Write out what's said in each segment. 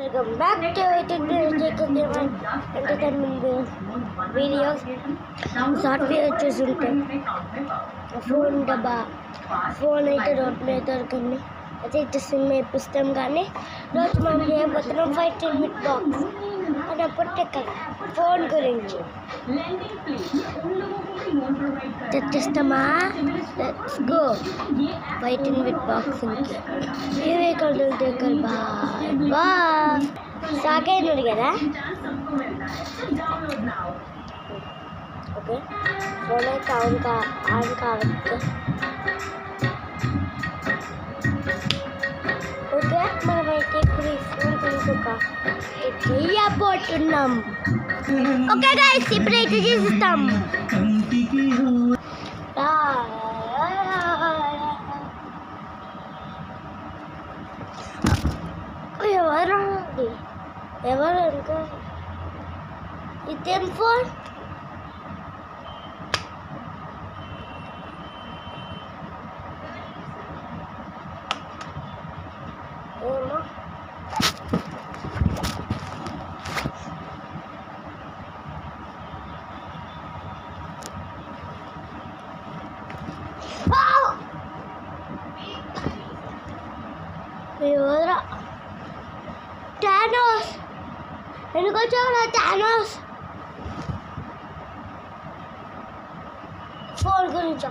Welcome back to entertainment videos. Software వచ్చేసి ఉంటాయి. Phone డబ్బా ఫోన్ అయితే రోడ్ మీద దొరకండి. అయితే ఇటు సిమ్ వేపిస్తాం. కానీ రోజు మనం చేయబోతున్నాం 5-10 మినిట్ బాక్స్ అని అప్పుడు ఫోన్ గురించి తెచ్చిస్తామా. లెట్స్ గో 5-10 మినిట్ బాక్సింగ్కి. ఇవే కలర్ దగ్గర బా సాకైనాడు కదా. ఓకే ఫోన్ అయితే ఆన్ కావచ్చు. ఓకే మనమైతే ఇప్పుడు ఈ ఫోన్ గురించి చేయబోతున్నాం. ఓకే గైస్ ఇప్పుడైతే చేస్తాం. ఎవరు ఇంకా ఇదేం ఫోన్? ఏమో ఎవరా టానోస్? ఎందుకు వచ్చావు టానోస్? ఫోన్ గురించి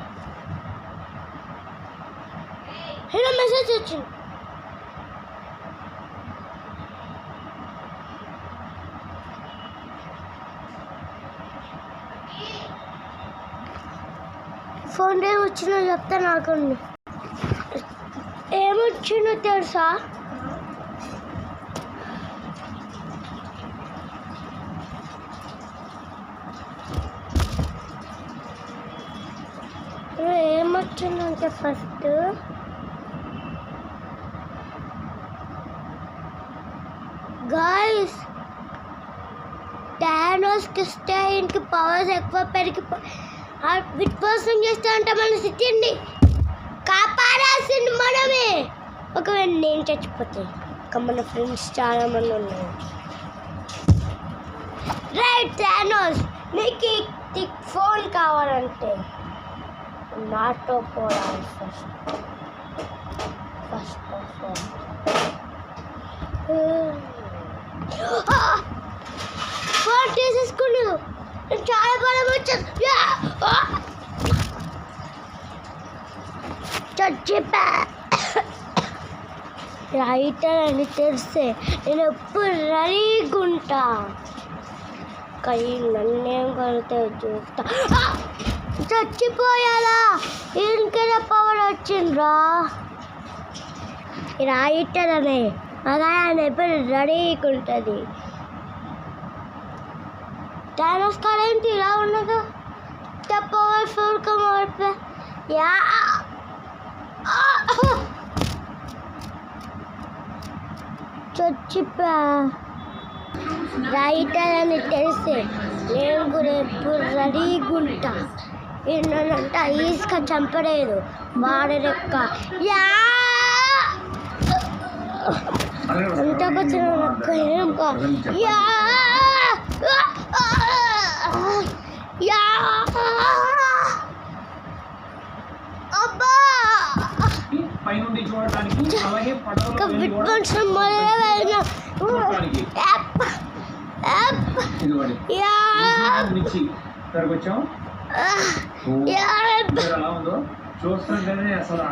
ఇలా మెసేజ్ వచ్చింది. ఫోన్ ఏమొచ్చిందో చెప్తే నాకు. ఏమొచ్చిందో తెలుసా? ఏమొచ్చిందంటే ఫస్ట్ గాయ్స్ టానోస్కి ఇస్తే ఇంటికి పవర్స్ ఎక్కువ విధ్వంసం చేస్తా అంటే మన సిటీని కాపాడాల్సింది మనమే. ఒకవేళ నేను చచ్చిపోతే ఇంకా మన ఫ్రెండ్స్ చాలా మంది ఉన్నారు. రైట్ టానోస్, నీకు ఫోన్ కావాలంటే నాతో పోవాలి ఫస్ట్ ఆఫ్ ఆల్. ఫోన్ తీసేసుకున్నాను. చాలా బలం వచ్చేది. చచ్చిపా రైటర్ అని తెలిస్తే నేను ఎప్పుడు రెడీగా ఉంటా. కానీ నన్నేం కలితే చూస్తా. చచ్చిపోయాలా? ఇంకేదో పవర్ వచ్చిండ్రా. రైటర్ అనే అలా ఆయన ఎప్పుడు రెడీగా ఉంటుంది. టానోస్ కాడ ఏంటి ఇలా ఉండదు? పవర్ఫుల్ కమర్పే యా చచ్చిపా రైటర్ అని తెలిసి నేను కూడా ఎప్పుడు రెడీగా ఉంటా. ఏంటంట ఈస్గా చంపలేదు వాడి లెక్క. యా అంతా వచ్చిన యా యా అబ్బా విధ్వంసం మొదలైన చూస్తుంటేనే అసలు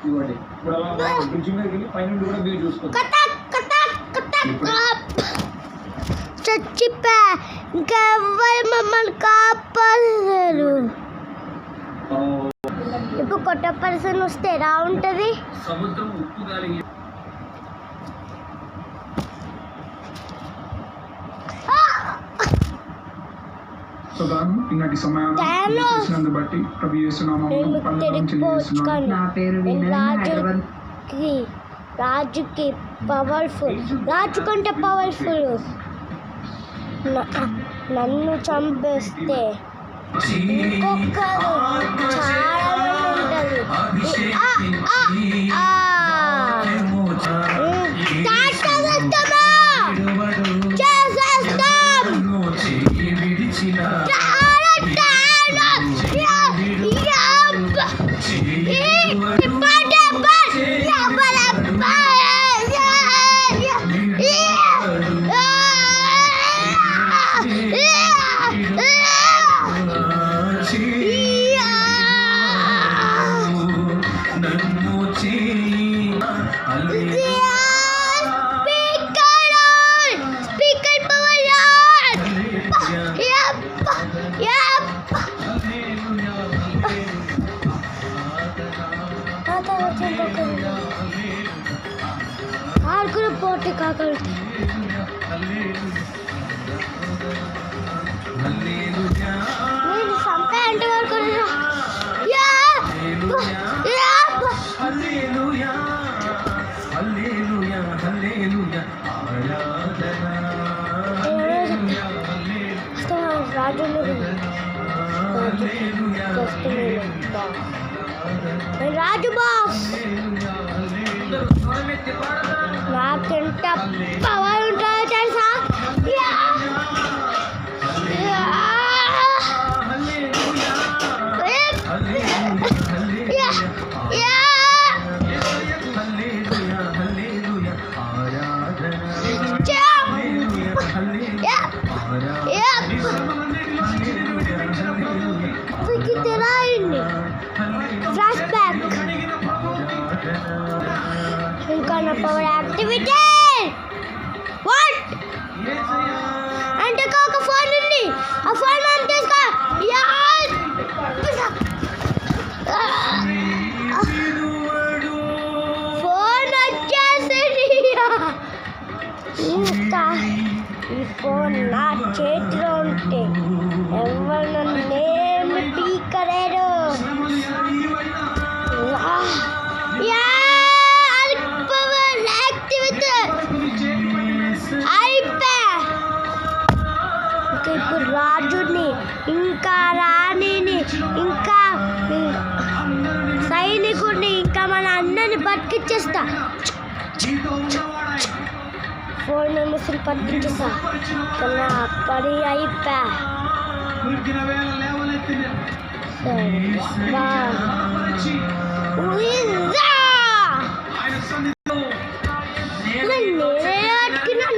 ఇవ్వండి. ఇప్పుడు అలా బ్రిడ్జ్ మీదకి వెళ్ళి పైనుండి కూడా మీరు చూసుకోండి. చచ్చిపా ఇంకా ఎవరు మమ్మల్ని కాపాడలేరు. ఇప్పుడు కొత్త పర్సన్ వస్తే ఎలా ఉంటుంది? సముద్రం ఉప్పు గాలి ఇలాంటి సమయాన్ని బట్టి ప్రభు రాజుకి పవర్ఫుల్, రాజు కంటే పవర్ఫుల్. నన్ను చంపేస్తే ఇంకొకరు చాలా ఉంటుంది. స్పీకర్ పవర్ ఆడుకున్న పోటీ కాకలుతాయి. నేను సంపే అంటే వరకు రాజు బాస్ నాకెంత పవర్ ఉంటుందో తెలుసా? ఫ్లాష్ బ్యాక్ ఇంకా నా పవర్ యాక్టివిటీ వాట్ అంటే ఒక ఫోన్ ఉంది, ఆ ఫోన్ మనం తీసుకో. ఫోన్ వచ్చేసింది. ఇంకా ఈ ఫోన్ నా చేతిలో ఉంటే ఎవరు నన్నేమి పీకలేరు. ఇప్పుడు రాజుని ఇంకా రాణిని ఇంకా సైనికుడిని ఇంకా మన అన్నని బతికిచ్చేస్తా. ఫోన్ నెంబర్స్ని బతికించేస్తా. నా పని అయిపోయా.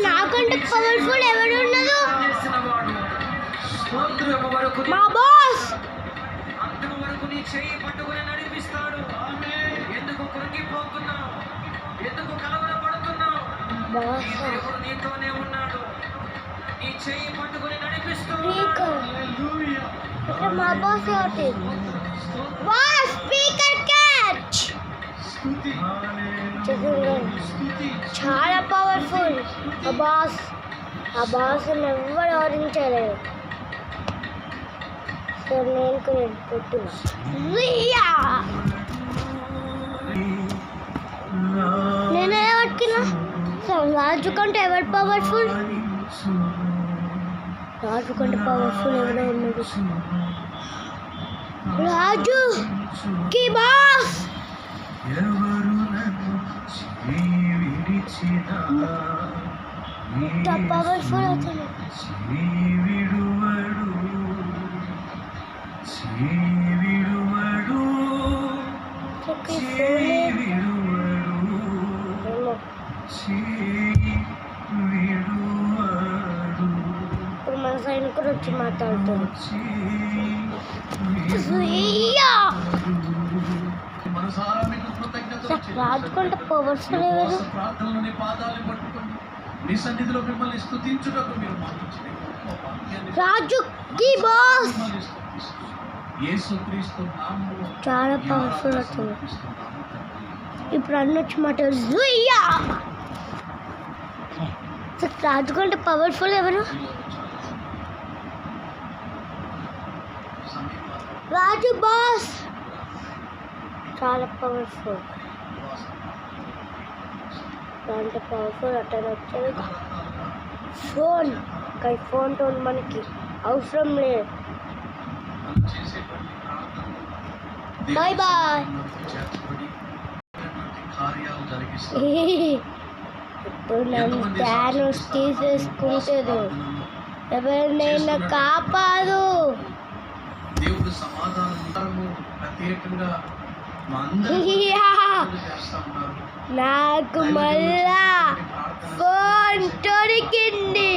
నాకంటే పవర్ఫుల్ ఎవరు ఉన్నదు? మా బాస్. మా బాస్ ఒకటి బాస్ స్పీకర్ క్యాచ్ చాలా పవర్ఫుల్. ఆ బాస్ ఎవరు ఓడించలేరు. సో నేను కూడా పెట్టున్నా. నేను ఎలా పట్టుకున్నా? సో రాజు కంటే ఎవరు పవర్ఫుల్? రాజు కంటే పవర్ఫుల్ ఎవరో ఉన్నాడు. రాజు కి బాస్ ఇంత పవర్ఫుల్ అవుతుంది. ఇప్పుడు మన సైనికుడు వచ్చి మాట్లాడుతాడు. రాజు కంటే పవర్ఫుల్ ఎవరు? రాజు కి బాస్ చాలా పవర్ఫుల్ అవుతుంది. ఇప్పుడు అన్న వచ్చి మాట్లాడు. రాజు కంటే పవర్ఫుల్ ఎవరు? రాజు బాస్ చాలా పవర్ఫుల్. దాంట్లో పవర్ఫుల్ అట్లా వచ్చేది ఫోన్. కానీ ఫోన్తో మనకి అవసరం లేదు. Bye bye. ఇప్పుడు నన్ను థానోస్ తీసేసుకుంటాడు. ఎవరినైనా కాపాడు. దేవుడు సమాధానము ప్రత్యేకంగా నాకు మళ్ళా ఫోన్ దొరికింది.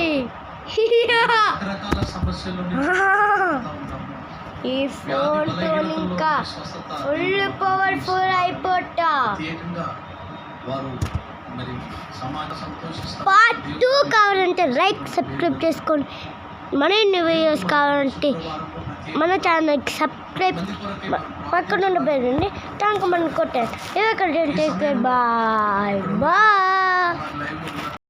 రకరకాల సమస్యలు ఈ ఫోన్ తో ఇంకా ఫుల్ పవర్ఫుల్ అయిపోతా. ప్రత్యేకంగా వారు మరి సమాజ సంతోషిస్తారు. పార్ట్ 2 కావాలంటే లైక్ సబ్స్క్రైబ్ చేసుకోండి. మరిన్ని వీడియోస్ కావాలంటే మన ఛానల్కి సబ్స్క్రైబ్ పక్కన ఉన్న బెల్ని టాంక్ మనం కొట్టాను. Bye bye. లైవ్లో